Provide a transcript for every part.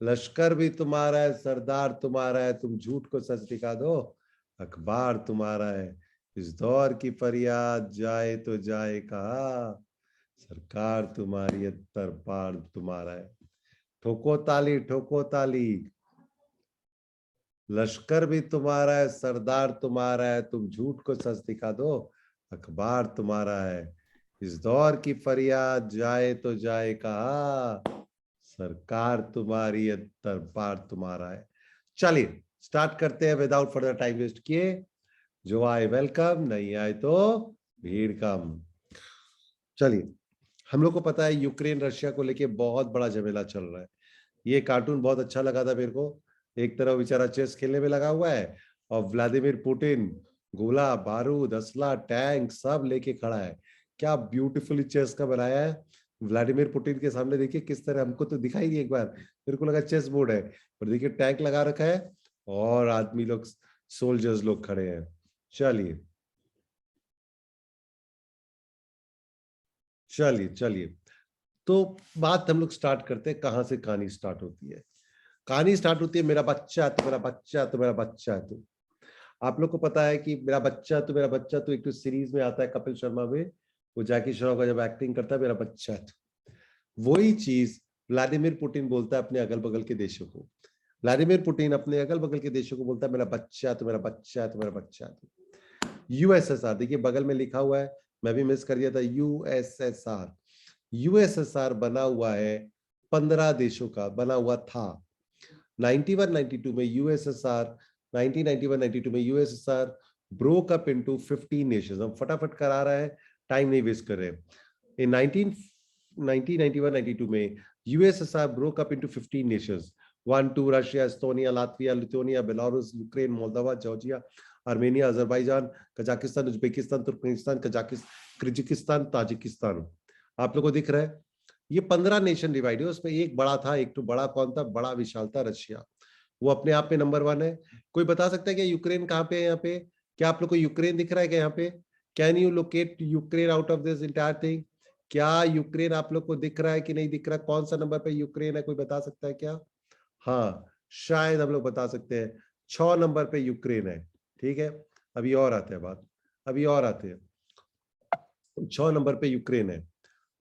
लश्कर भी तुम्हारा है, सरदार तुम्हारा है, तुम झूठ को सच दिखा दो, अखबार तुम्हारा है। इस दौर की फरियाद जाए तो जाए कहा, सरकार तुम्हारी है, दरबार तुम्हारा है। ठोको ताली, ठोको ताली। लश्कर भी तुम्हारा है, सरदार तुम्हारा है, तुम झूठ को सच दिखा दो, अखबार तुम्हारा है। इस दौर की फरियाद जाए तो जाए कहा, सरकार तुम्हारी है, दरबार तुम्हारा है। चलिए स्टार्ट करते हैं विदाउट फर्दर टाइम वेस्ट किए। जो आए वेलकम, नहीं आए तो भीड़ कम। चलिए, हम लोग को पता है यूक्रेन रशिया को लेके बहुत बड़ा झमेला चल रहा है। ये कार्टून बहुत अच्छा लगा था मेरे को। एक तरफ बेचारा चेस खेलने में लगा हुआ है और व्लादिमीर पुतिन गोला बारूद असला टैंक सब लेके खड़ा है। क्या ब्यूटीफुली चेस का बनाया है। व्लादिमीर पुतिन के सामने देखिए किस तरह, हमको तो दिखाई नहीं, एक बार मेरे को लगा चेस बोर्ड है, पर देखिए टैंक लगा रखा है और आदमी लोग, सोल्जर्स लोग खड़े हैं। चलिए चलिए चलिए, तो बात हम लोग स्टार्ट करते हैं, कहां से कहानी स्टार्ट होती है। कहानी स्टार्ट होती है, मेरा बच्चा है तो मेरा बच्चा है तो मेरा बच्चा है तो। आप लोग को पता है कि मेरा बच्चा तो मेरा बच्चा तो एक तो सीरीज में आता है कपिल शर्मा में, वो जैकी श्रॉफ का जब एक्टिंग करता है, मेरा बच्चा है तो। वही चीज व्लादिमीर पुतिन बोलता है अपने अगल बगल के देशों को। व्लादिमीर पुतिन अपने अगल बगल के देशों को बोलता है मेरा बच्चा है तो मेरा बच्चा है तो मेरा बच्चा है तो। यूएसएसआर देखिए बगल में लिखा हुआ है, मैं भी मिस कर दिया था, यूएसएसआर। यूएसएसआर बना हुआ है 15 देशों का बना हुआ था। 91-92 में यूएसएसआर, 1991-92 में USSR broke up into 15 Nations. हम फटाफट करा रहे हैं, टाइम नहीं वेस्ट कर रहे हैं। इन 1991-92 में USSR broke up into 15 Nations. 1-2 Russia, Estonia, Latvia, Lithuania, Belarus, Ukraine, Moldova, Georgia, Armenia, Azerbaijan, Kazakhstan, Uzbekistan, Turkmenistan, Kyrgyzstan, Tajikistan. आप लोग को दिख रहा है ये 15 नेशन डिवाइड है, उसमें एक बड़ा था, एक तो बड़ा कौन था, बड़ा विशाल था रशिया। वो अपने आप में नंबर 1 है। कोई बता सकता है कि यूक्रेन कहाँ पे है यहाँ पे? क्या आप लोग को यूक्रेन दिख रहा है क्या यहाँ पे? Can you locate Ukraine out of this entire thing? क्या यूक्रेन आप लोग को दिख रहा है कि नहीं दिख रहा? कौन सा नंबर पे यूक्रेन है, कोई बता सकता है क्या? हाँ, शायद हम लोग बता सकते हैं, 6 नंबर पे यूक्रेन है। ठीक है, अभी और आते हैं बात, अभी और आते हैं। 6 नंबर पे यूक्रेन है।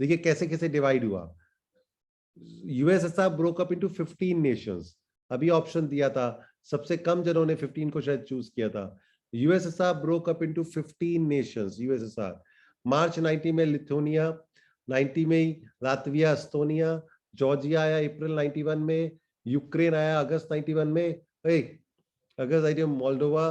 देखिए कैसे कैसे डिवाइड हुआ। USSR broke up into 15 Nations. अभी ऑप्शन दिया था, सबसे कम जनों ने 15 को शायद चूज किया था। USSR broke up into 15 nations. USSR March 90 में लिथुआनिया, 90 में लातविया, एस्टोनिया, जॉर्जिया आया अप्रैल 91 में, यूक्रेन आया अगस्त 91 में, अगस्त 91 में मोल्डोवा,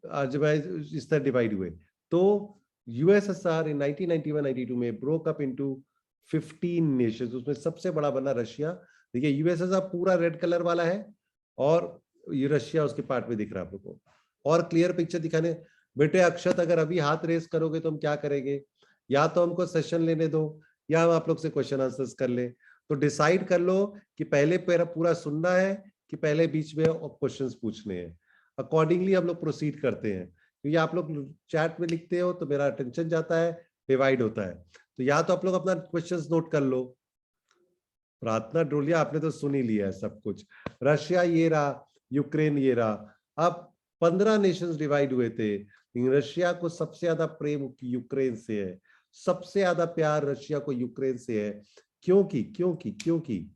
अजरबैजान, इस तरह डिवाइड हुए। तो यूएसएसआर इन 1991-92 में ब्रोक अप इनटू 15 नेशंस। उसमें सबसे बड़ा बना रशिया। देखिए यूएसएसआर पूरा रेड कलर वाला है और ये रशिया उसके पार्ट में दिख रहा है आप लोग को। और क्लियर पिक्चर दिखाने, बेटे अक्षत अगर अभी हाथ रेस करोगे तो हम क्या करेंगे, या तो हमको सेशन लेने दो या हम आप लोग से क्वेश्चन आंसर्स कर ले। तो डिसाइड कर लो कि पहले पूरा सुनना है कि पहले बीच में क्वेश्चंस पूछने हैं। अकॉर्डिंगली हम लोग प्रोसीड करते हैं, क्योंकि आप लोग चैट में लिखते हो तो मेरा अटेंशन जाता है, डिवाइड होता है। तो या तो आप लोग अपना क्वेश्चंस नोट कर लो। प्रार्थना डोलिया आपने तो सुन ही लिया है सब कुछ। रशिया ये रहा, यूक्रेन ये रहा। अब 15 नेशंस डिवाइड हुए थे, लेकिन रशिया को सबसे ज्यादा प्रेम यूक्रेन से है, सबसे ज्यादा प्यार रशिया को यूक्रेन से है। क्योंकि क्योंकि क्योंकि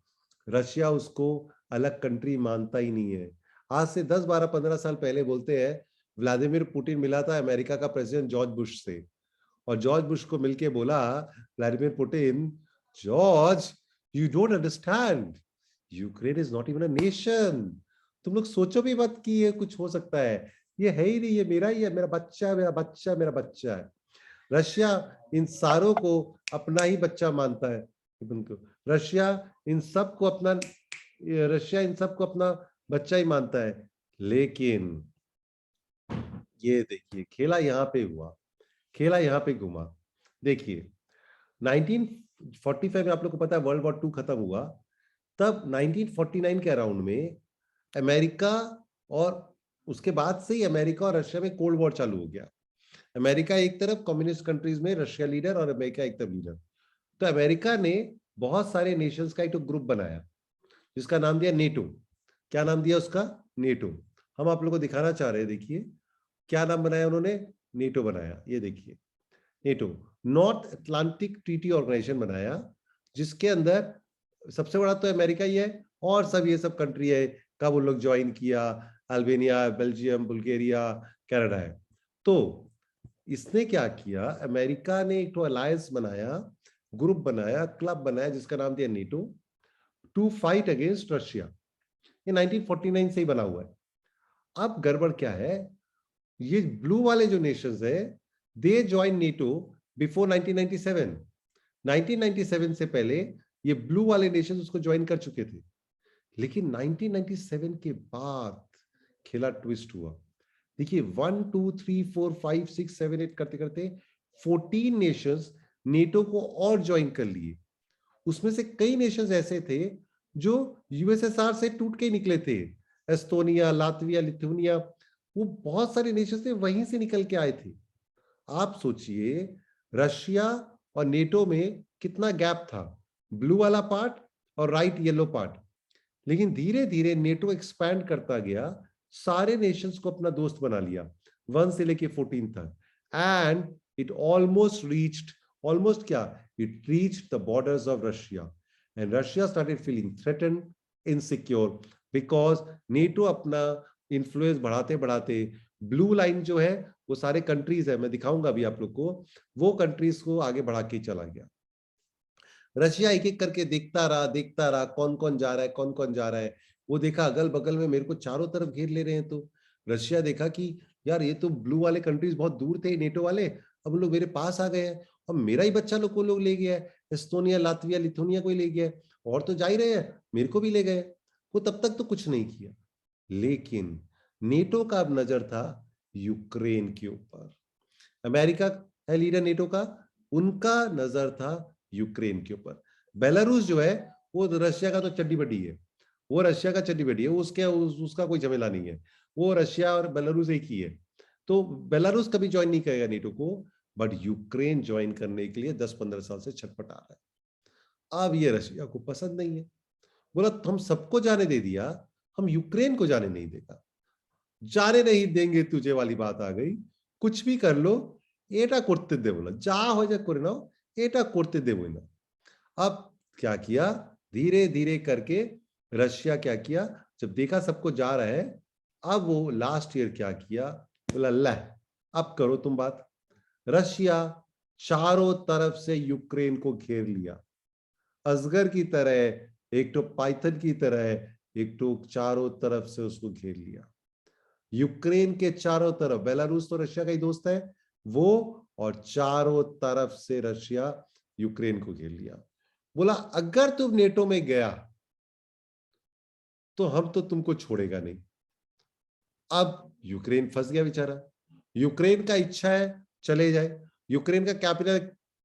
रशिया उसको अलग कंट्री मानता ही नहीं है। आज से 10, 12, 15 साल पहले बोलते हैं व्लादिमीर पुतिन मिला था अमेरिका का प्रेसिडेंट जॉर्ज बुश से, और जॉर्ज बुश को मिलके बोला Vladimir Putin, George you don't understand, Ukraine is not even a nation. तुम लोग सोचो भी मत कि ये कुछ हो सकता है, ये है ही नहीं, ये मेरा ही है, मेरा बच्चा है, मेरा बच्चा है, मेरा बच्चा है। रशिया इन सारों को अपना ही बच्चा मानता है। रशिया इन सब को अपना रशिया इन सब को अपना बच्चा ही मानता है। लेकिन ये देखिए खेला यहाँ पे हुआ, खेला यहाँ पे घुमा। देखिए 1945 में आप लोग को पता है वर्ल्ड वॉर 2 खत्म हुआ, तब 1949 के अराउंड में अमेरिका, और उसके बाद से ही अमेरिका और रशिया में कोल्ड वॉर चालू हो गया। अमेरिका एक तरफ कम्युनिस्ट कंट्रीज में रशिया लीडर और अमेरिका एक तरफ लीडर। तो अमेरिका ने बहुत सारे नेशंस का एक तो ग्रुप बनाया, जिसका नाम दिया नेटो। क्या नाम दिया उसका? नेटो। हम आप लोगों को दिखाना चाह रहे हैं, देखिए क्या नाम बनाया उन्होंने, नेटो बनाया। ये देखिए NATO, North Atlantic Treaty Organization बनाया, जिसके अंदर सबसे बड़ा तो अमेरिका ही है और सब ये सब कंट्री है। कब उन लोग ज्वाइन किया? अल्बानिया, बेल्जियम, बुल्गारिया, कनाडा है। तो इसने क्या किया, अमेरिका ने एक तो अलायंस बनाया, ग्रुप बनाया, क्लब बनाया, जिसका नाम दिया NATO, to fight against Russia. ये 1949 से ही बना हुआ है। अब गड़बड़ क्या है, ये ब्लू वाले जो नेशंस है, दे ज्वाइन नेटो बिफोर 1997। 1997 से पहले ये ब्लू वाले नेशंस उसको ज्वाइन कर चुके थे। लेकिन 1997 के बाद खेला ट्विस्ट हुआ। देखिए 1 2 3 4 5 6 7 8 करते करते 14 नेशंस नेटो को और ज्वाइन कर लिए। उसमें से कई नेशंस ऐसे थे जो यूएसएसआर से टूट के निकले थे, एस्टोनिया, लातविया, लिथुआनिया, वो बहुत सारे नेशंस थे वहीं से निकल के आए थे। आप सोचिए रशिया और नेटो में कितना गैप था, ब्लू वाला पार्ट और राइट येलो पार्ट। लेकिन धीरे धीरे नेटो एक्सपैंड करता गया, सारे नेशंस को अपना दोस्त बना लिया, 1 से लेके 14 तक। And it almost reached, almost क्या, it reached the borders of Russia. And Russia started feeling threatened, insecure, because NATO अपना इन्फ्लुएंस बढ़ाते बढ़ाते, ब्लू लाइन जो है वो सारे कंट्रीज है, मैं दिखाऊंगा अभी आप लोग को, वो कंट्रीज को आगे बढ़ा के चला गया। रशिया एक एक करके देखता रहा कौन कौन जा रहा है, कौन कौन जा रहा है। वो देखा अगल बगल में मेरे को चारों तरफ घेर ले रहे हैं, तो रशिया देखा कि यार ये तो ब्लू वाले कंट्रीज बहुत दूर थे नेटो वाले, अब लोग मेरे पास आ गए हैं, अब मेरा ही बच्चा लोग को लोग ले गया है, एस्टोनिया, लातविया, लिथुआनिया को ही ले गया है, और तो जा ही रहे हैं, मेरे को भी ले गए। वो तब तक तो कुछ नहीं किया। लेकिन नेटो का अब नजर था यूक्रेन के ऊपर। अमेरिका है लीडर नेटो का, उनका नजर था यूक्रेन के ऊपर। बेलारूस जो है वो रशिया का तो चड्डी बड्डी है, वो रशिया का चड्डी बड्डी है, उसका कोई झमेला नहीं है, वो रशिया और बेलारूस एक ही है। तो बेलारूस कभी ज्वाइन नहीं करेगा नेटो को, बट यूक्रेन ज्वाइन करने के लिए 10-15 साल से छटपटा रहा है। अब ये रशिया को पसंद नहीं है, बोला हम सबको जाने दे दिया, हम यूक्रेन को जाने नहीं देगा, जाने नहीं देंगे तुझे वाली बात आ गई, कुछ भी कर लो, एटा करते दे बोला, जा हो जा करे ना, एटा करते दे बोला। अब क्या किया, धीरे धीरे करके रशिया क्या किया, जब देखा सबको जा रहा है, अब वो लास्ट ईयर क्या किया, बोला ला अब करो तुम बात। रशिया चारों तरफ से यूक्रेन को घेर लिया, अजगर की तरह, एक तो पाइथन की तरह, एक तो चारों तरफ से उसको घेर लिया। यूक्रेन के चारों तरफ, बेलारूस तो रशिया का ही दोस्त है वो, और चारों तरफ से रशिया यूक्रेन को घेर लिया। बोला अगर तुम नेटो में गया तो हम तो तुमको छोड़ेगा नहीं। अब यूक्रेन फंस गया बेचारा, यूक्रेन का इच्छा है चले जाए, यूक्रेन का कैपिटल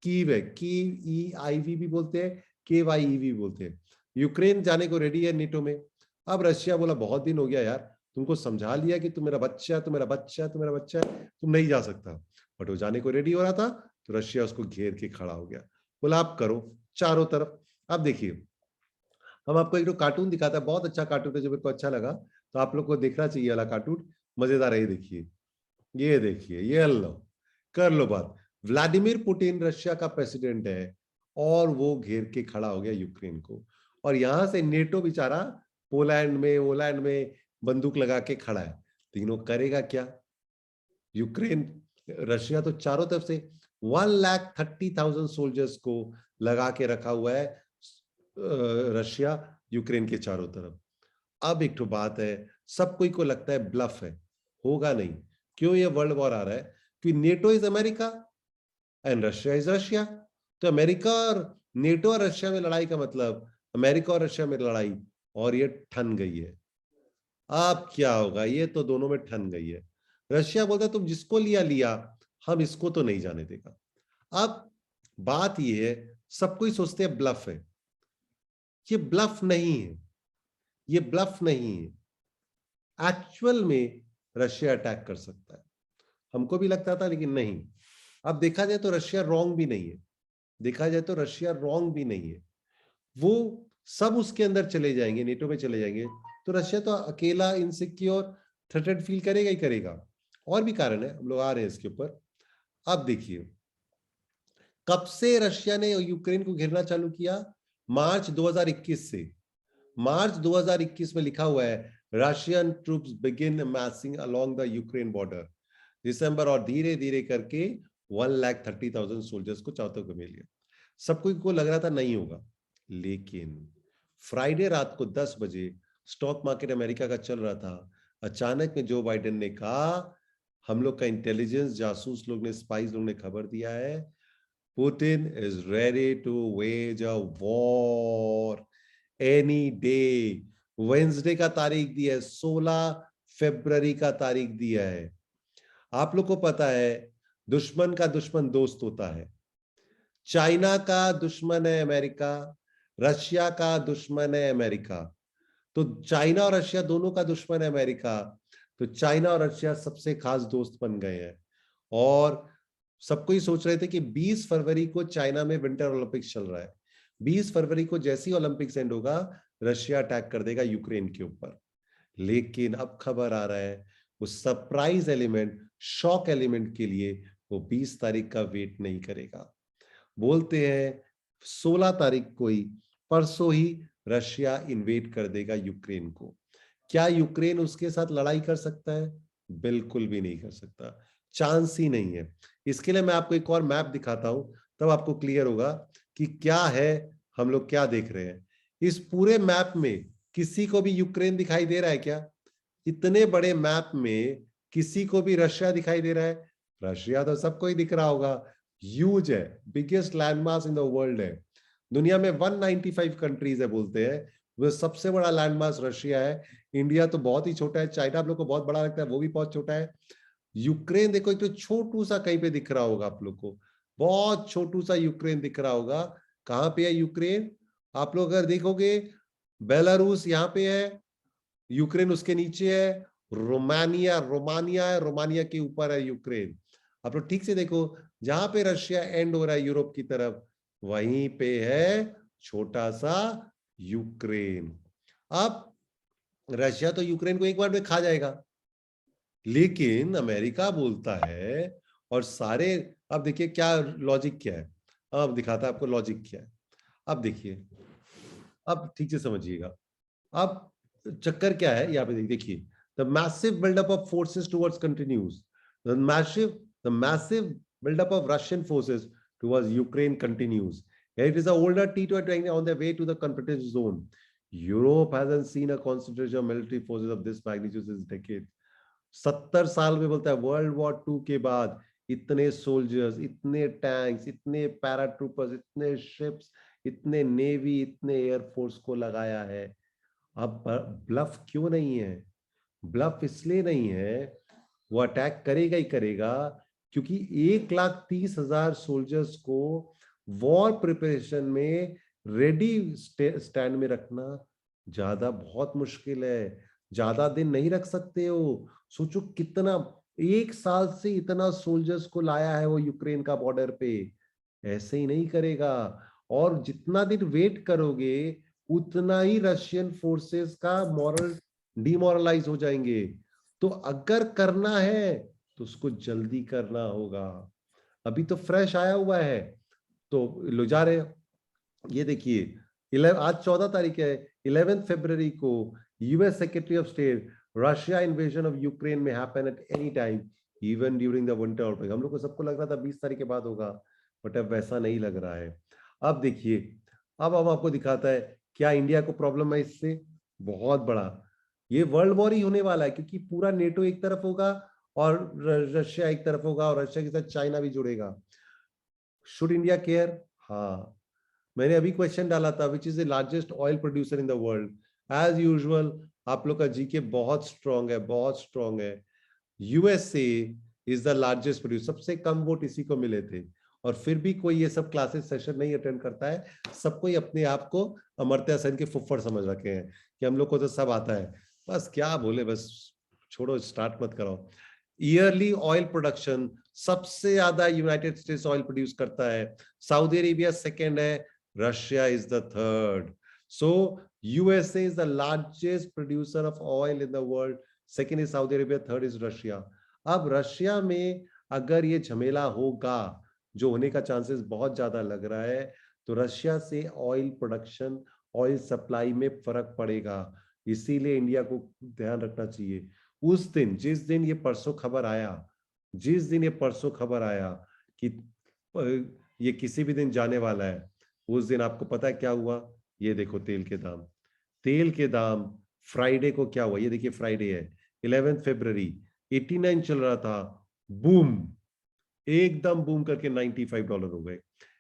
कीव है, KEIV भी बोलते हैं, KYEV भी बोलते हैं। यूक्रेन जाने को रेडी है नेटो में। अब रशिया बोला बहुत दिन हो गया यार, तुमको समझा लिया कि तुम मेरा बच्चा, तुम्हारा बच्चा, तुम्हारा बच्चा है, तुम नहीं जा सकता, बट वो जाने को रेडी हो रहा था, तो रशिया उसको घेर के खड़ा हो गया, बोला आप करो चारों तरफ। अब देखिए हम आपको एक तो कार्टून दिखाता है, बहुत अच्छा कार्टून है जो मेरे को अच्छा लगा, तो आप लोग को देखना चाहिए वाला कार्टून, मजेदार है। ये देखिए, ये देखिए, ये लो, कर लो बात। व्लादिमीर पुतिन रशिया का प्रेसिडेंट है और वो घेर के खड़ा हो गया यूक्रेन को, और यहां से नेटो बेचारा पोलैंड में, ओलैंड में बंदूक लगा के खड़ा है। तीनों करेगा क्या? यूक्रेन, रशिया तो चारों तरफ से 1,30,000 सोल्जर्स को लगा के रखा हुआ है, रशिया यूक्रेन के चारों तरफ। अब एक तो बात है, सब कोई को लगता है ब्लफ है, होगा नहीं। क्यों ये वर्ल्ड वॉर आ रहा है? कि NATO is America and Russia is Russia. तो अमेरिका और नेटो और रशिया में लड़ाई का मतलब अमेरिका और रशिया में लड़ाई, और ये ठन गई है। अब क्या होगा, ये तो दोनों में ठन गई है। रशिया बोलता तुम जिसको लिया लिया, हम इसको तो नहीं जाने देगा। अब बात ये है, सब कोई सोचते हैं ब्लफ है, ये ब्लफ नहीं है, ये ब्लफ नहीं है। एक्चुअल में रशिया अटैक कर सकता है, हमको भी लगता था लेकिन नहीं। अब देखा जाए तो रशिया रॉन्ग भी नहीं है, देखा जाए तो रशिया रॉन्ग भी नहीं है। वो सब उसके अंदर चले जाएंगे, नेटो में चले जाएंगे, तो रशिया तो अकेला इनसिक्योर थ्रेटेड फील करेगा ही करेगा। और भी कारण है, हम लोग आ रहे हैं इसके ऊपर। अब देखिए कब से रशिया ने यूक्रेन को घेरना चालू किया, मार्च 2021 से। मार्च 2021 में लिखा हुआ है Russian troops begin massing along the Ukraine border. दिसंबर, और धीरे धीरे करके 1,30,000 सोल्जर्स को चारों तरफ मिल गया। सबको को लग रहा था नहीं होगा, लेकिन फ्राइडे रात को 10 बजे स्टॉक मार्केट अमेरिका का चल रहा था, अचानक में जो बाइडेन ने कहा, हम लोग का इंटेलिजेंस जासूस लोग ने, स्पाइस लोग ने खबर दिया है, Putin is ready to wage a war any day. Wednesday का तारीख दिया है, 16 फरवरी का तारीख दिया है। आप लोग को पता है दुश्मन का दुश्मन दोस्त होता है। चाइना का दुश्मन है अमेरिका, रशिया का दुश्मन है अमेरिका। तो चाइना और रशिया दोनों का दुश्मन है अमेरिका, तो चाइना और रशिया सबसे खास दोस्त बन गए हैं। और सबको ही सोच रहे थे कि 20 फरवरी को चाइना में विंटर ओलंपिक्स चल रहा है, 20 फरवरी को जैसे ही ओलंपिक्स एंड होगा रशिया अटैक कर देगा यूक्रेन के ऊपर। लेकिन अब खबर आ रहा है वो सरप्राइज एलिमेंट, शॉक एलिमेंट के लिए वो 20 तारीख का वेट नहीं करेगा। बोलते हैं 16 तारीख को ही, परसों ही रशिया इन्वेड कर देगा यूक्रेन को। क्या यूक्रेन उसके साथ लड़ाई कर सकता है? बिल्कुल भी नहीं कर सकता, चांस ही नहीं है। इसके लिए मैं आपको एक और मैप दिखाता हूं, तब आपको क्लियर होगा कि क्या है, हम लोग क्या देख रहे हैं। इस पूरे मैप में किसी को भी यूक्रेन दिखाई दे रहा है क्या? इतने बड़े मैप में किसी को भी रशिया दिखाई दे रहा है? रशिया तो सबको ही दिख रहा होगा, ह्यूज है, biggest landmass in the world है। दुनिया में 195 कंट्रीज है बोलते हैं, वो सबसे बड़ा लैंडमास रशिया है। इंडिया तो बहुत ही छोटा है, चाइना आप लोग को बहुत बड़ा लगता है, वो भी बहुत छोटा है। यूक्रेन देखो एक तो छोटू सा कहीं पे दिख रहा होगा आप लोग को, बहुत छोटू सा यूक्रेन दिख रहा होगा। कहां पे है यूक्रेन? आप लोग अगर देखोगे बेलारूस यहाँ पे है, यूक्रेन उसके नीचे है, रोमानिया रोमानिया है, रोमानिया के ऊपर है यूक्रेन। आप लोग ठीक से देखो, जहां पे रशिया एंड हो रहा है यूरोप की तरफ, वहीं पे है छोटा सा यूक्रेन। अब रशिया तो यूक्रेन को एक बार में खा जाएगा, लेकिन अमेरिका बोलता है और सारे, अब देखिए क्या लॉजिक क्या है, अब दिखाता है आपको लॉजिक क्या है। अब देखिए, अब ठीक से समझिएगा। अब चक्कर क्या है यहाँ पे देखिए, the massive buildup of forces towards continues, the massive buildup of Russian forces towards Ukraine continues. It is an older T-20 on their way to the confrontation zone. Europe hasn't seen a concentration of military forces of this magnitude since decades. 70 साल में बोलता है world war 2 के बाद इतने soldiers, इतने tanks, इतने paratroopers, इतने शिप्स, इतने नेवी, इतने एयरफोर्स को लगाया है। अब ब्लफ क्यों नहीं है? ब्लफ इसलिए नहीं है, वो अटैक करेगा ही करेगा, क्योंकि 1,30,000 सोल्जर्स को वॉर प्रिपरेशन में रेडी स्टैंड में रखना ज्यादा बहुत मुश्किल है, ज्यादा दिन नहीं रख सकते हो। सोचो कितना, 1 साल से इतना सोल्जर्स को लाया है वो यूक्रेन का बॉर्डर पे, ऐसे ही नहीं करेगा। और जितना दिन वेट करोगे उतना ही रशियन फोर्सेस का मॉरल डिमोरलाइज हो जाएंगे। तो अगर करना है तो उसको जल्दी करना होगा। अभी तो फ्रेश आया हुआ है तो लो जा रहे हैं। ये देखिए आज 14 तारीख है, 11 फरवरी को US secretary of state, Russia invasion of Ukraine में happen at any time even during the winter Olympic. हम लोग को सबको लग रहा था 20 तारीख के बाद होगा, बट अब वैसा नहीं लग रहा है। अब देखिए, अब हम आपको दिखाता है क्या इंडिया को प्रॉब्लम है इससे, बहुत बड़ा। ये वर्ल्ड वॉर ही होने वाला है, क्योंकि पूरा नेटो एक तरफ होगा और रशिया एक तरफ होगा, और रशिया के साथ चाइना भी जुड़ेगा। Should India care? हाँ, मैंने अभी क्वेश्चन डाला था which is the largest oil producer in the world. As usual आप लोग का जीके बहुत स्ट्रांग है, बहुत स्ट्रांग है। USA is the largest producer, सबसे कम वोट इसी को मिले थे, और फिर भी कोई ये सब क्लासेस सेशन नहीं अटेंड करता है। सबको ही अपने आप को अमर्त्य सेन के फुफ्फड़ समझ रखे हैं कि हम लोग को तो सब आता है, बस क्या बोले, बस छोड़ो, स्टार्ट मत करो। ईयरली ऑयल प्रोडक्शन सबसे ज्यादा यूनाइटेड स्टेट्स ऑयल प्रोड्यूस करता है, सऊदी अरेबिया सेकंड है, Russia is the third. So USA is the largest producer of oil in the world. Second is Saudi Arabia, third is Russia. अब Russia में अगर ये झमेला होगा, जो होने का चांसेस बहुत ज्यादा लग रहा है, तो रशिया से ऑयल प्रोडक्शन, ऑयल सप्लाई में फर्क पड़ेगा। इसीलिए इंडिया को ध्यान रखना चाहिए। उस दिन, जिस दिन ये परसों खबर आया, जिस दिन ये परसों खबर आया कि ये किसी भी दिन जाने वाला है, उस दिन आपको पता है क्या हुआ? ये देखो तेल के दाम, तेल के दाम फ्राइडे को क्या हुआ? ये देखिए फ्राइडे है 11 फरवरी, 89 चल रहा था, बूम, एकदम बूम करके $95 हो गए।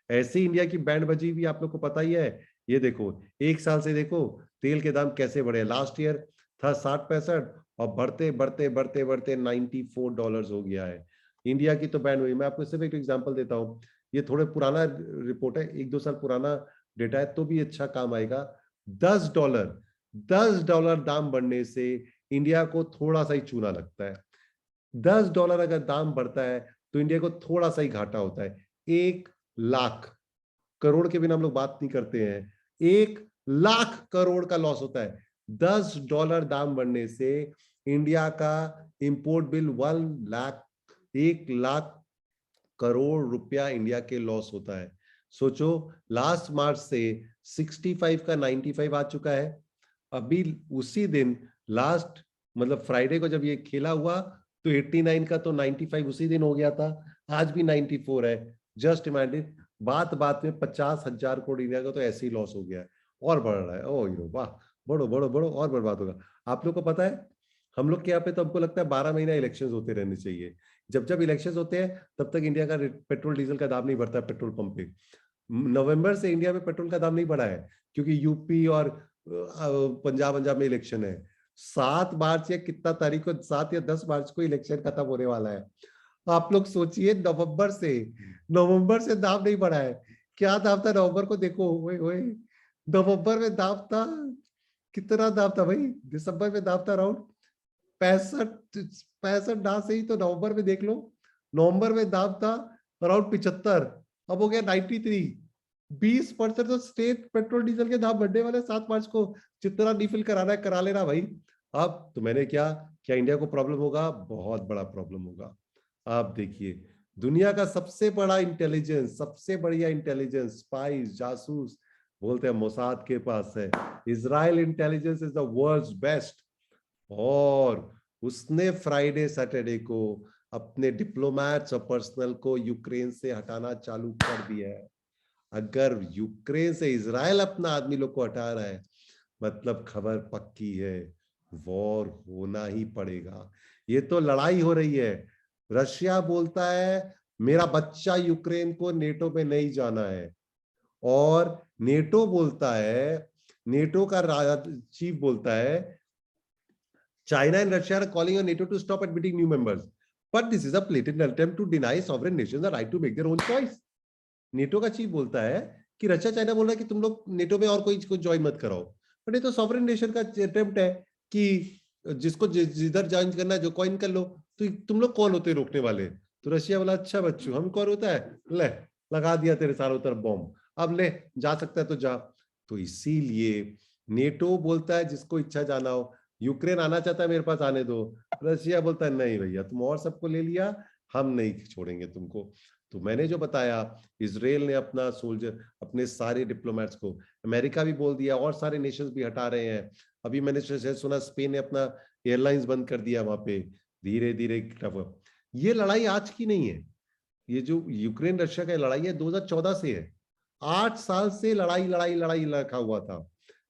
ऐसे इंडिया की बैंड बजी भी आप लोग को पता ही है। ये देखो एक साल से देखो तेल के दाम कैसे बढ़े। लास्ट ईयर था 60-65 और बढ़ते बढ़ते बढ़ते बढ़ते $94 हो गया है। इंडिया की तो बैंड हुई। मैं आपको सिर्फ एक एग्जांपल देता हूँ, ये थोड़े पुराना रिपोर्ट है, 1-2 साल पुराना डेटा है, तो भी अच्छा काम आएगा। $10 दाम बढ़ने से इंडिया को थोड़ा सा ही चूना लगता है। $10 अगर दाम बढ़ता है तो इंडिया को थोड़ा सा ही घाटा होता है। 1 लाख करोड़ के बिना हम लोग बात नहीं करते हैं, 1 लाख करोड़ का लॉस होता है। $10 दाम बढ़ने से इंडिया का इंपोर्ट बिल 1 लाख रुपया इंडिया के लॉस होता है। सोचो लास्ट मार्च से 65 का 95 आ चुका है। अभी उसी दिन लास्ट मतलब फ्राइडे को जब ये खेला हुआ तो 89 का तो 95 उसी दिन हो गया था, आज भी 94 है। जस्ट इमेजिन, बात बात में 50,000 करोड़ इंडिया का तो ऐसे ही लॉस हो गया है और बढ़ रहा है। ओ हीरो वाह, बढ़ो बढ़ो बढ़ो और बर्बाद होगा। आप लोग को पता है हम लोग के यहाँ पे तो हमको लगता है 12 महीना इलेक्शंस होते रहने चाहिए। जब जब इलेक्शंस होते हैं तब तक इंडिया का पेट्रोल डीजल का दाम नहीं बढ़ता पेट्रोल पंप पे। नवंबर से इंडिया में पेट्रोल का दाम नहीं बढ़ा है क्योंकि यूपी और पंजाब में इलेक्शन है। 7 मार्च या कितना तारीख को, 7 या 10 मार्च को इलेक्शन खत्म होने वाला है। आप लोग सोचिए नवंबर से दाम नहीं बढ़ा है। क्या दाम था नवंबर को? देखो ओए ओए, नवंबर में दाम था, कितना दाम था भाई? दिसंबर में दाम था अराउंड 65 ना से ही तो नवंबर में देख लो, नवंबर में दाम था अराउंड 75, अब हो गया 93। 20% तो स्टेट पेट्रोल डीजल के दाम बढ़ने वाले 7 मार्च को। जितना रिफिल कराना है करा लेना भाई। अब तो मैंने क्या इंडिया को प्रॉब्लम होगा? बहुत बड़ा प्रॉब्लम होगा। आप देखिए दुनिया का सबसे बड़ा इंटेलिजेंस, सबसे बढ़िया इंटेलिजेंस, स्पाइस, जासूस बोलते हैं मोसाद के पास है। Israel intelligence is the world's best. और उसने फ्राइडे सैटरडे को अपने डिप्लोमेट्स और पर्सनल को यूक्रेन से हटाना चालू कर दिया है। अगर यूक्रेन से इजराइल अपना आदमी लोग को हटा रहा है मतलब खबर पक्की है, वॉर होना ही पड़ेगा। ये तो लड़ाई हो रही है। रशिया बोलता है मेरा बच्चा यूक्रेन को नेटो में नहीं जाना है, और नेटो बोलता है, नेटो का चीफ बोलता है China and Russia are calling on NATO to stop admitting new members. But this is a blatant attempt to deny sovereign nations the right to make their own choice. NATO का chief बोलता है कि Russia China बोल रहा है कि तुम लोग नेटो में और कोई को ज्वाइन मत कराओ, बट ये तो सॉवरेन नेशन का अटेम्प्ट है कि जिसको जिधर ज्वाइन करना है जो ज्वाइन कर लो, तो तुम लोग कौन होते रोकने वाले? तो रशिया बोला अच्छा बच्चू, हम कौन होता है, ले लगा दिया तेरे चारों तरफ बॉम्ब, अब ले जा सकता है तो जा। तो इसीलिए नेटो बोलता है जिसको इच्छा जाना हो, यूक्रेन आना चाहता है मेरे पास आने दो, रशिया बोलता है नहीं भैया तुम और सबको ले लिया, हम नहीं छोड़ेंगे तुमको। तो मैंने जो बताया, इजराइल ने अपना सोल्जर, अपने सारे डिप्लोमेट्स को, अमेरिका भी बोल दिया और सारे नेशंस भी हटा रहे हैं। अभी मैंने सुना स्पेन ने अपना एयरलाइंस बंद कर दिया वहां पे, धीरे धीरे। ये लड़ाई आज की नहीं है, ये जो यूक्रेन रशिया का लड़ाई है 2014 से है। 8 साल से लड़ाई लड़ाई लड़ाई लगा हुआ था,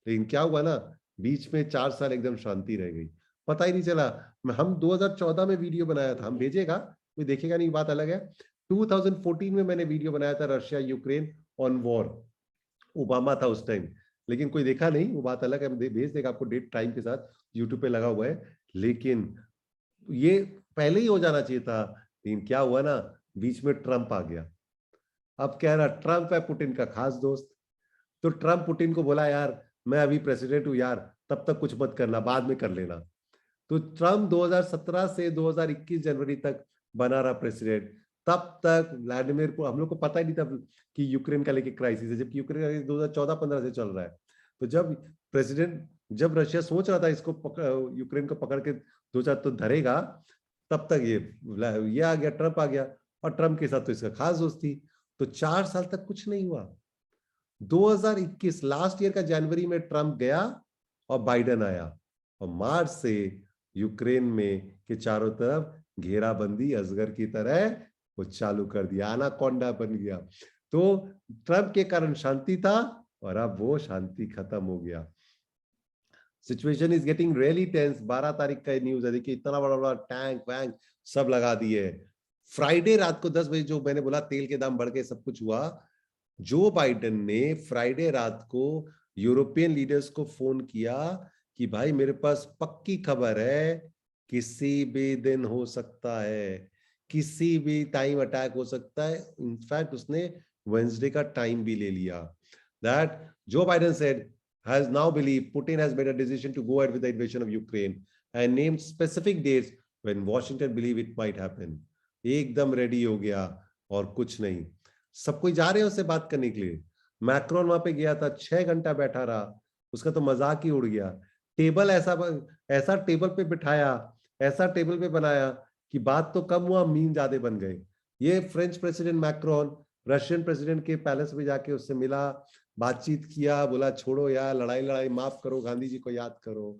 लेकिन क्या हुआ ना, बीच में 4 साल एकदम शांति रह गई, पता ही नहीं चला। हम 2014 में वीडियो बनाया था, हम भेजेगा, कोई देखेगा नहीं, बात अलग है। 2014 में मैंने वीडियो बनाया था Russia Ukraine on war, Obama था उस टाइम, लेकिन कोई देखा नहीं, वो बात अलग है, भेज देगा आपको डेट टाइम के साथ, यूट्यूब पे लगा हुआ है। लेकिन ये पहले ही हो जाना चाहिए था, लेकिन क्या हुआ ना, बीच में ट्रंप आ गया। अब कह रहा ट्रंप है पुतिन का खास दोस्त, तो ट्रंप पुतिन को बोला यार मैं अभी प्रेसिडेंट हूं यार, तब तक कुछ मत करना, बाद में कर लेना। तो ट्रंप 2017 से 2021 जनवरी तक बना रहा प्रेसिडेंट। तब तक व्लादिमीर को, हम लोग को पता ही नहीं था कि यूक्रेन का लेके क्राइसिस है, जबकि यूक्रेन का 2014-15 से चल रहा है। तो जब रशिया सोच रहा था इसको यूक्रेन को पकड़ के 2-4 तो धरेगा, तब तक ये आ गया, ट्रम्प आ गया, और ट्रम्प के साथ तो इसका खास दोस्ती। तो 4 साल तक कुछ नहीं हुआ। 2021 लास्ट ईयर का जनवरी में ट्रम्प गया और बाइडेन आया, और मार्च से यूक्रेन में के चारों तरफ घेराबंदी अजगर की तरह वो चालू कर दिया, एनाकोंडा बन गया। तो ट्रम्प के कारण शांति था, और अब वो शांति खत्म हो गया। Situation is getting really tense. 12 तारीख का न्यूज है, देखिए इतना बड़ा बड़ा टैंक वैंक सब लगा दिए। फ्राइडे रात को 10 बजे जो मैंने बोला तेल के दाम बढ़ के सब कुछ हुआ, जो बाइडेन ने फ्राइडे रात को यूरोपियन लीडर्स को फोन किया कि भाई मेरे पास पक्की खबर है, किसी भी दिन हो सकता है, किसी भी टाइम अटैक हो सकता है। इनफैक्ट उसने वेंसडे का टाइम भी ले लिया। That Joe Biden said has now believed Putin has made a decision to go ahead with the invasion of Ukraine and named specific dates when Washington believe it might happen. एकदम ready हो गया, और कुछ नहीं। सब कोई जा रहे हैं उससे बात करने के लिए। मैक्रोन वहां पे गया था, 6 घंटा बैठा रहा, उसका तो मजाक ही उड़ गया। टेबल ऐसा टेबल पे बिठाया, ऐसा टेबल पे बनाया कि बात तो कम हुआ, मीम ज्यादा बन गए। ये French president Macron Russian president के पैलेस में जाके उससे मिला, बातचीत किया, बोला छोड़ो यार लड़ाई लड़ाई, माफ करो, गांधी जी को याद करो।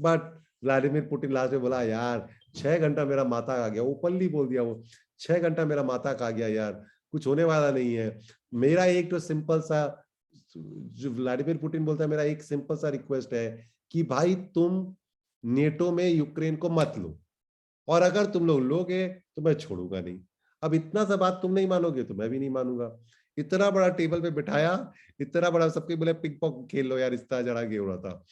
बट व्लादिमीर पुतिन लास्ट में बोला यार 6 घंटा मेरा माथा खा गया, ओपनली बोल दिया वो, 6 घंटा मेरा माथा खा गया यार, कुछ होने वाला नहीं है। मेरा एक तो सिंपल सा, जो व्लादिमीर पुतिन बोलता है, मेरा एक सिंपल सा रिक्वेस्ट है कि भाई तुम नेटो में यूक्रेन को मत लो, और अगर तुम लोग लोगे तो मैं छोड़ूंगा नहीं। अब इतना सा बात तुम नहीं मानोगे तो मैं भी नहीं मानूंगा। इतना बड़ा टेबल पे बिठाया, इतना बड़ा, सबके बोले पिंग पॉन्ग खेल लो यार, इस तरह जड़ा गेम हो रहा था।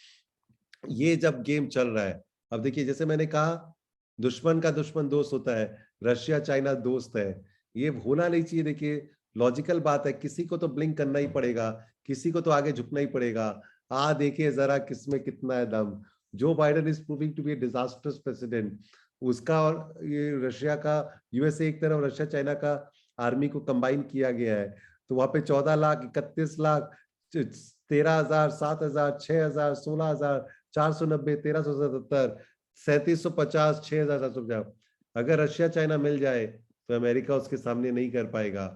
ये जब गेम चल रहा है, अब देखिए जैसे मैंने कहा, दुश्मन का दुश्मन दोस्त होता है, रशिया चाइना दोस्त है, ये होना नहीं चाहिए। देखिए लॉजिकल बात है, किसी को तो ब्लिंक करना ही पड़ेगा, किसी को तो आगे झुकना ही पड़ेगा। देखिए जरा किसमें कितना है दम। Joe Biden is proving to be a disasters president, उसका और ये रशिया का, यूएसए एक तरफ, रशिया चाइना का आर्मी को कंबाइन किया गया है, तो वहां पे 14 लाख, 31 लाख, 13,000, 7,000, 6,000, 16,000, 490, 1,377, 3,750, 6,750। अगर रशिया चाइना मिल जाए तो अमेरिका उसके सामने नहीं कर पाएगा।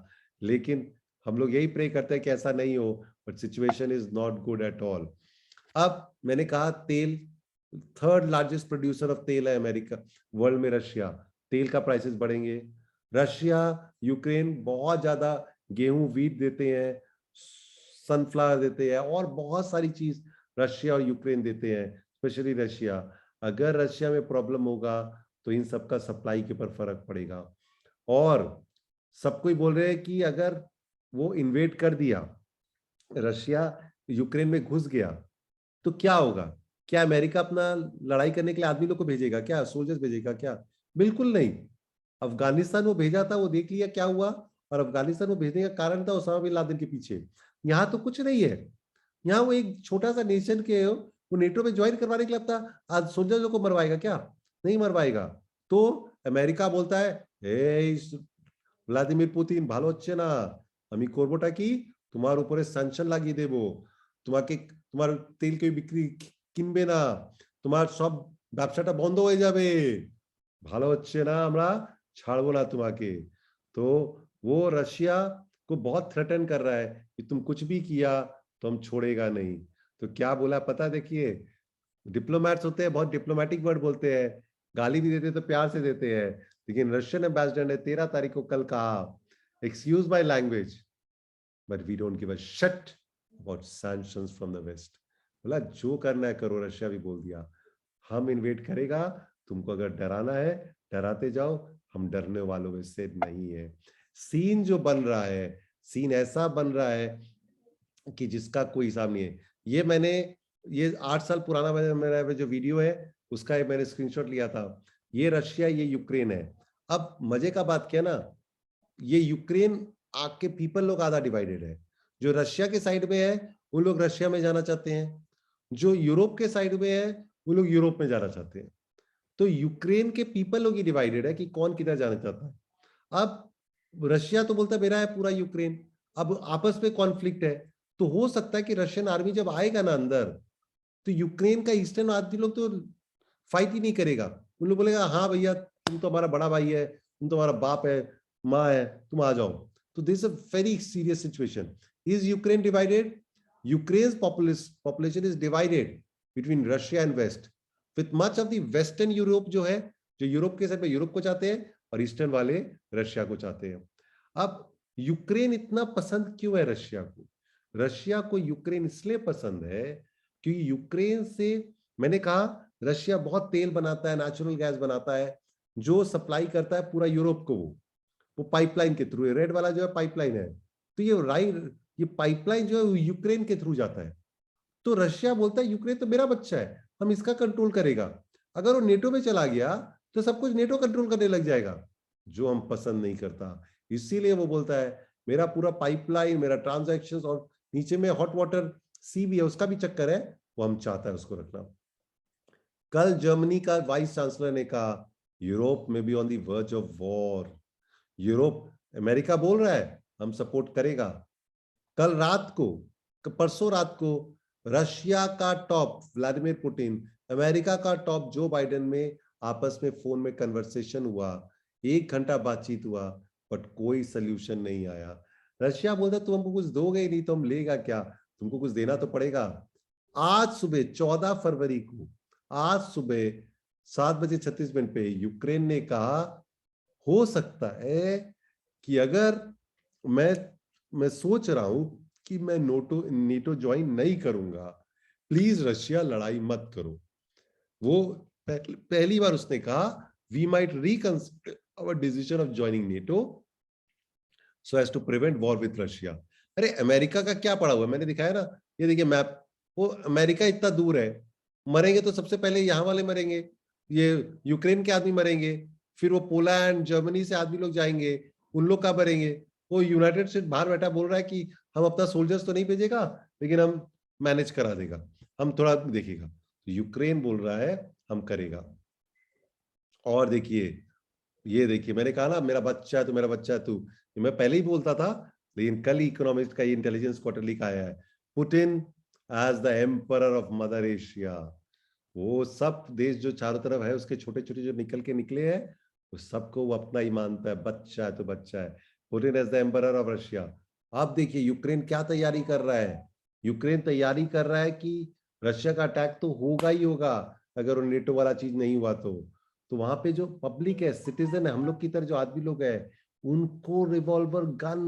लेकिन हम लोग यही प्रे करते हैं कि ऐसा नहीं हो, but situation is not good at all. अब मैंने कहा तेल, 3rd लार्जेस्ट प्रोड्यूसर ऑफ तेल है अमेरिका वर्ल्ड में, रशिया। तेल का प्राइसेस बढ़ेंगे। रशिया यूक्रेन बहुत ज्यादा गेहूं, वीट देते हैं, सनफ्लावर देते हैं, और बहुत सारी चीज रशिया और यूक्रेन देते हैं, स्पेशली रशिया। अगर रशिया में प्रॉब्लम होगा तो इन सबका सप्लाई के ऊपर फर्क पड़ेगा। और सब कोई बोल रहे हैं कि अगर वो इन्वेड कर दिया, रशिया यूक्रेन में घुस गया, तो क्या होगा? क्या अमेरिका अपना लड़ाई करने के लिए आदमी लोग को भेजेगा क्या, सोल्जर्स भेजेगा क्या? बिल्कुल नहीं। अफगानिस्तान वो भेजा था, वो देख लिया क्या हुआ, और अफगानिस्तान वो भेजने का कारण था ओसामा बिन लादेन के पीछे। यहाँ तो कुछ नहीं है। यहाँ वो एक छोटा सा नेशन के, वो नेटो में ज्वाइन करवाने के लिए अपना आज सोल्जर्स को मरवाएगा क्या? नहीं मरवाएगा। तो अमेरिका बोलता है, व्लादिमीर पुतिन ভালো হচ্ছে না, আমি করবোটা কি, তোমার উপরে স্যাংশন লাগিয়ে দেব, তোমার তেল কেউ বিক্রি কিনবে না, তোমার সব ব্যবসাটা বন্ধ হয়ে যাবে, ভালো হচ্ছে না, আমরা ছাড়বো না তোমাকে। तो वो रशिया को बहुत थ्रेटन कर रहा है कि तुम कुछ भी किया तो हम छोड़ेगा नहीं। तो क्या बोला पता, देखिए डिप्लोमैट्स होते हैं, बहुत डिप्लोमेटिक वर्ड बोलते हैं, गाली भी देते हैं तो प्यार से देते हैं। लेकिन रशियन एम्बेसडर ने 13 तारीख को कल कहा, excuse my language but we don't give a shit about sanctions from the west. बोला जो करना है करो, रशिया भी बोल दिया हम इन्वेट करेगा, तुमको अगर डराना है डराते जाओ, हम डरने वालों में से नहीं है। सीन जो बन रहा है, सीन ऐसा बन रहा है कि जिसका कोई हिसाब नहीं है। ये 8 साल पुराना मेरा जो वीडियो है उसका मैंने स्क्रीनशॉट लिया था। ये रशिया, ये यूक्रेन है। अब मजे का बात क्या ना, ये यूक्रेन आके पीपल लोग आधा डिवाइडेड है। जो रशिया के साइड में है वो लोग रशिया में जाना चाहते हैं, जो यूरोप के साइड में है वो लोग यूरोप में जाना चाहते हैं। तो यूक्रेन के पीपल लोग ही डिवाइडेड है कि कौन किधर जाना चाहता है। अब रशिया तो बोलता है मेरा है पूरा यूक्रेन, अब आपस में कॉन्फ्लिक्ट है, तो हो सकता है कि रशियन आर्मी जब आएगा ना अंदर, तो यूक्रेन का ईस्टर्न आदमी लोग तो फाइट ही नहीं करेगा। उन लोग बोलेगा हाँ भैया तुम तो हमारा बड़ा भाई है, तुम तो हमारा बाप है, माँ है, तुम आ जाओ। तो this is a very serious situation. Is Ukraine divided? Ukraine population is divided between Russia and West, with much of the Western Europe जो है, जो यूरोप के साइड पे यूरोप को चाहते हैं और ईस्टर्न वाले रशिया को चाहते हैं। अब यूक्रेन इतना पसंद क्यों है रशिया को? रशिया को यूक्रेन इसलिए पसंद है क्योंकि यूक्रेन से, मैंने कहा रशिया बहुत तेल बनाता है, नेचुरल गैस बनाता है, जो सप्लाई करता है पूरा यूरोप को, वो पाइपलाइन के थ्रू है। रेड वाला जो है पाइपलाइन है, तो ये पाइपलाइन जो है यूक्रेन के थ्रू जाता है। तो रशिया बोलता है यूक्रेन तो मेरा बच्चा है, हम इसका कंट्रोल करेगा। अगर वो नेटो में चला गया तो सब कुछ नेटो कंट्रोल करने लग जाएगा, जो हम पसंद नहीं करता। इसीलिए वो बोलता है मेरा पूरा पाइपलाइन, मेरा ट्रांजैक्शंस, और नीचे में हॉट वाटर सी भी है, उसका भी चक्कर है, वो हम चाहता है उसको रखना। कल जर्मनी का वाइस चांसलर ने कहा यूरोप में be on the verge of war. Europe, America बोल रहा है हम सपोर्ट करेगा। कल रात को, परसों रात को, रशिया का टॉप व्लादिमीर पुतिन, अमेरिका का टॉप जो बाइडेन में आपस में फोन में कन्वर्सेशन हुआ, 1 घंटा बातचीत हुआ, बट कोई सोल्यूशन नहीं आया। रशिया बोलता तुम हमको कुछ दोगे ही नहीं तो हम लेगा क्या, तुमको कुछ देना तो पड़ेगा। आज सुबह 14 फरवरी को, आज सुबह 7:36 पे यूक्रेन ने कहा हो सकता है कि अगर मैं सोच रहा हूं कि मैं नेटो ज्वाइन नहीं करूंगा, प्लीज रशिया लड़ाई मत करो। वो पहली बार उसने कहा we might reconsider our decision of joining NATO so as to prevent war with Russia. अरे अमेरिका का क्या पड़ा हुआ है, मैंने दिखाया ना, ये देखिए मैप। वो अमेरिका इतना दूर है, मरेंगे तो सबसे पहले यहाँ वाले मरेंगे, ये यूक्रेन के आदमी मरेंगे, फिर वो पोलैंड जर्मनी से आदमी लोग जाएंगे, उन लोग का मरेंगे। वो यूनाइटेड स्टेट बाहर बैठा बोल रहा है कि हम अपना सोल्जर्स तो नहीं भेजेगा, लेकिन हम मैनेज करा देगा, हम थोड़ा देखेगा। यूक्रेन बोल रहा है हम करेगा। और देखिए, ये देखिए, मैंने कहा ना मेरा बच्चा है तो मेरा बच्चा है तू, मैं पहले ही बोलता था, लेकिन कल इकोनॉमिस्ट का ये इंटेलिजेंस क्वार्टरली का आया है, Putin as the emperor of mother Asia. वो सब देश जो चारों तरफ है उसके छोटे छोटे जो निकल के निकले हैं, वो सबको वो अपना ही मानता है, बच्चा है तो बच्चा है। Putin as the emperor of Russia. अब देखिए यूक्रेन क्या तैयारी कर रहा है। यूक्रेन तैयारी कर रहा है कि रशिया का अटैक तो होगा ही होगा, अगर वो नेटो वाला चीज नहीं हुआ तो वहां पे जो पब्लिक है, सिटीजन है, हम लोग की तरह जो आदमी लोग है, उनको रिवॉल्वर गन,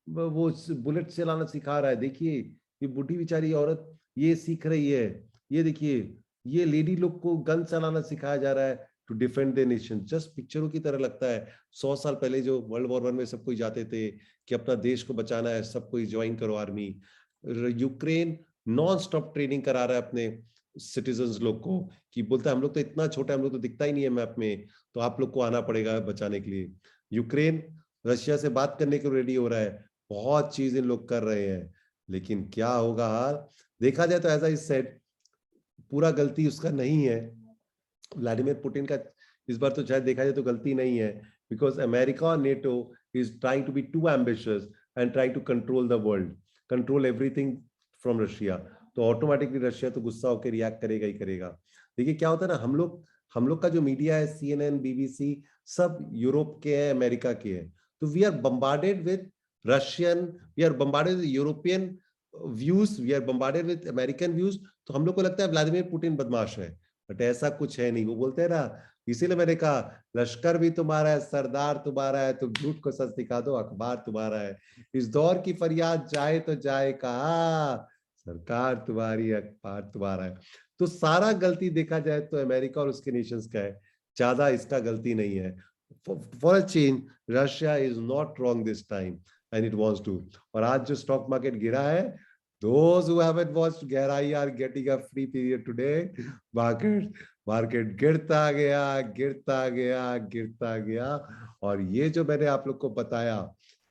वो बुलेट चलाना सिखा रहा है। देखिए ये बूढ़ी बेचारी औरत ये सीख रही है, ये देखिए ये लेडी लोग को गन चलाना सिखाया जा रहा है to defend the nation. Just पिक्चरों की तरह लगता है। 100 साल पहले जो वर्ल्ड वॉर 1 में सब कोई जाते थे कि अपना देश को बचाना है, सब कोई ज्वाइन करो army. Ukraine non stop training करा रहा है अपने सिटीजन्स लोग को, कि बोलता है हम लोग तो इतना छोटा है, हम लोग तो दिखता ही नहीं है मैप में, तो आप लोग को आना पड़ेगा बचाने के लिए। यूक्रेन रशिया से बात करने के रेडी हो रहा है, बहुत चीज इन लोग कर रहे हैं, लेकिन क्या होगा हाल देखा जाए तो एज आई सेड, पूरा गलती उसका नहीं है, व्लादिमीर पुतिन का इस बार तो शायद देखा जाए तो गलती नहीं है, बिकॉज अमेरिका और NATO is trying to be too ambitious and trying to control the world, control everything from Russia. तो ऑटोमेटिकली रशिया तो गुस्सा होकर रिएक्ट करेगा ही करेगा। देखिए क्या होता है ना, हम लोग का जो मीडिया है, CNN, BBC, सब यूरोप के हैं, अमेरिका के हैं, तो we are bombarded with Russian, we are bombarded with European views, we are bombarded with American views. तो हम लोग को लगता है व्लादिमीर पुतिन बदमाश है, बट ऐसा कुछ है नहीं। वो बोलते हैं ना, इसीलिए मैंने कहा लश्कर भी तुम्हारा है, सरदार तुम्हारा है, तुम झूठ को सच दिखा दो, अखबार तुम्हारा है। इस दौर की फरियाद जाए तो जाए कहा, सरकार तुम्हारी, अखबार तुम्हारा है। तो सारा गलती देखा जाए तो अमेरिका और उसके नेशंस का है, ज्यादा इसका गलती नहीं है। For a change Russia is not wrong this time and it wants to. और आज जो स्टॉक मार्केट गिरा है, those who haven't watched गहराई are getting a free period today। Market गिरता गया, गिरता गया, गिरता गया। और ये जो मैंने आप लोग को बताया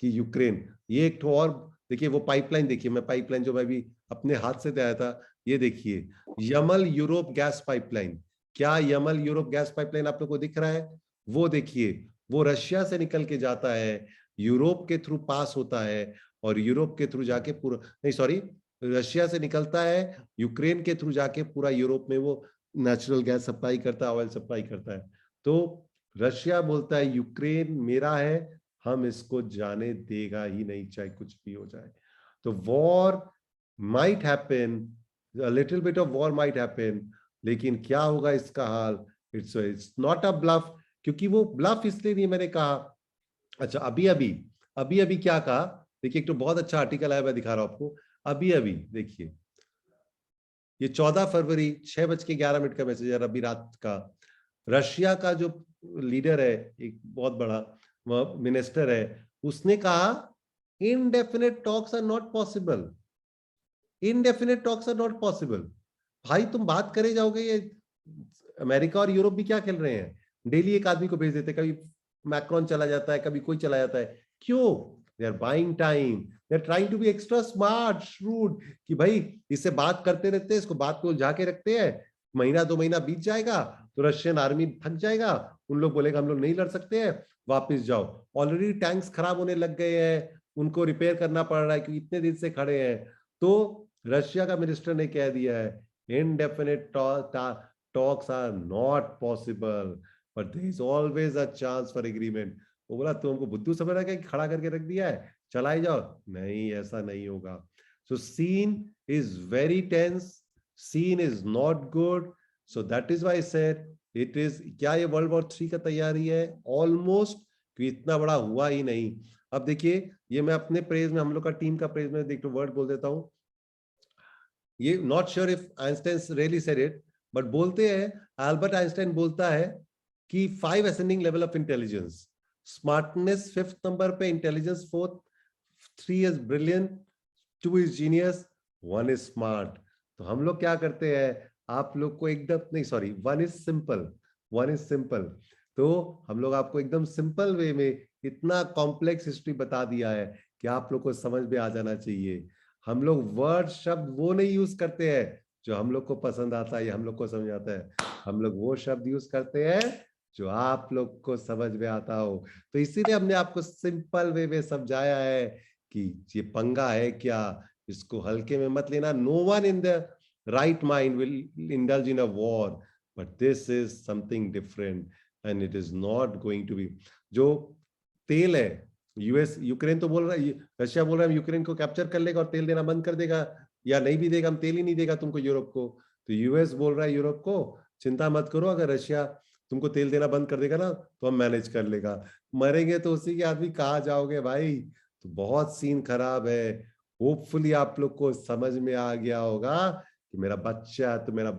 कि यूक्रेन, ये एक तो और देखिए वो पाइपलाइन, देखिए मैं पाइपलाइन जो मैं भी अपने हाथ से दिया था, ये देखिए यमल यूरोप गैस पाइपलाइन। क्या यमल यूरोप गैस पाइपलाइन आप लोग को दिख रहा है? वो देखिए, वो रशिया से निकल के जाता है, यूरोप के थ्रू पास होता है, और यूरोप के थ्रू जाके पूरा, नहीं सॉरी, रशिया से निकलता है, यूक्रेन के थ्रू जाके पूरा यूरोप में वो नेचुरल गैस सप्लाई करता है, ऑयल सप्लाई करता है। तो रशिया बोलता है यूक्रेन मेरा है, हम इसको जाने देगा ही नहीं, चाहे कुछ भी हो जाए। तो war might happen, a little bit of war might happen, लेकिन क्या होगा इसका हाल, इट्स नॉट अ ब्लफ। क्योंकि वो ब्लफ इसलिए नहीं, मैंने कहा, अच्छा अभी अभी क्या कहा, देखिए एक तो बहुत अच्छा आर्टिकल है, मैं दिखा रहा हूं आपको। अभी अभी देखिए, ये 14 फरवरी 6:11 का मैसेज है, अभी रात का। रशिया का जो लीडर है, एक बहुत बड़ा मिनिस्टर है, उसने कहा indefinite talks are not possible, indefinite talks are not possible. भाई तुम बात करे जाओगे, ये अमेरिका और यूरोप भी क्या खेल रहे हैं, डेली एक आदमी को भेज देते, कभी मैक्रोन चला जाता है, कभी कोई चला जाता है, क्यों? They are buying time, they are trying to be extra smart shrewd, कि भाई इससे बात करते रहते हैं, इसको बात को उलझा के रखते हैं, महीना 2 महीना बीत जाएगा तो रशियन आर्मी थक जाएगा, उन लोग बोलेगा हम लोग नहीं लड़ सकते हैं, वापस जाओ। ऑलरेडी टैंक्स खराब होने लग गए हैं, उनको रिपेयर करना पड़ रहा है क्योंकि इतने दिन से खड़े हैं। तो रशिया का मिनिस्टर ने कह दिया है indefinite talks are not possible, but there is always a chance for agreement। वो बोला तुमको बुद्धू समझ रहा है कि खड़ा करके रख दिया है, चलाई जाओ, नहीं ऐसा नहीं होगा। so scene is very tense, scene is not good, so that is why I said it is, क्या ये वर्ल्ड वॉर 3 का तैयारी है ऑलमोस्ट, कि इतना बड़ा हुआ ही नहीं। अब देखिए, ये मैं अपने प्रेज में, हम लोग का टीम का प्रेज में देख वर्ड बोल देता हूँ, ये not sure if Einstein really said it, but बोलते हैं, अल्बर्ट आइंस्टाइन बोलता है कि 5 ascending level of intelligence, smartness 5th number पे, intelligence 4th, 3 is brilliant, 2 is genius, 1 is smart. तो हम लोग क्या करते हैं, आप लोग को एकदम, नहीं sorry, 1 is simple, 1 is simple. तो हम लोग आपको एकदम सिंपल वे में इतना कॉम्प्लेक्स हिस्ट्री बता दिया है कि आप लोग को समझ में आ जाना चाहिए। हम लोग वर्ड शब्द वो नहीं यूज करते हैं जो हम लोग को पसंद आता है या हम लोग को समझ आता है, हम लोग वो शब्द यूज करते हैं जो आप लोग को समझ में आता हो। तो इसीलिए हमने आपको सिंपल वे में समझाया है कि ये पंगा है क्या, इसको हल्के में मत लेना। No one in the right mind will indulge in a war, but this is something different and it is not going to be. जो तेल है, यूएस, यूक्रेन तो बोल रहा है, रशिया बोल रहा है यूक्रेन को कैप्चर कर लेगा और तेल देना बंद कर देगा, या नहीं भी देगा, हम तेल ही नहीं देगा तुमको यूरोप को। तो यूएस बोल रहा है यूरोप को चिंता मत करो, अगर रशिया तुमको तेल देना बंद कर देगा ना तो हम मैनेज कर लेगा। मरेंगे तो उसी के आदमी, कहाँ जाओगे भाई। तो बहुत सीन खराब है। होपफुली आप लोग को समझ में आ गया होगा कि मेरा बच्चा, तो मेरा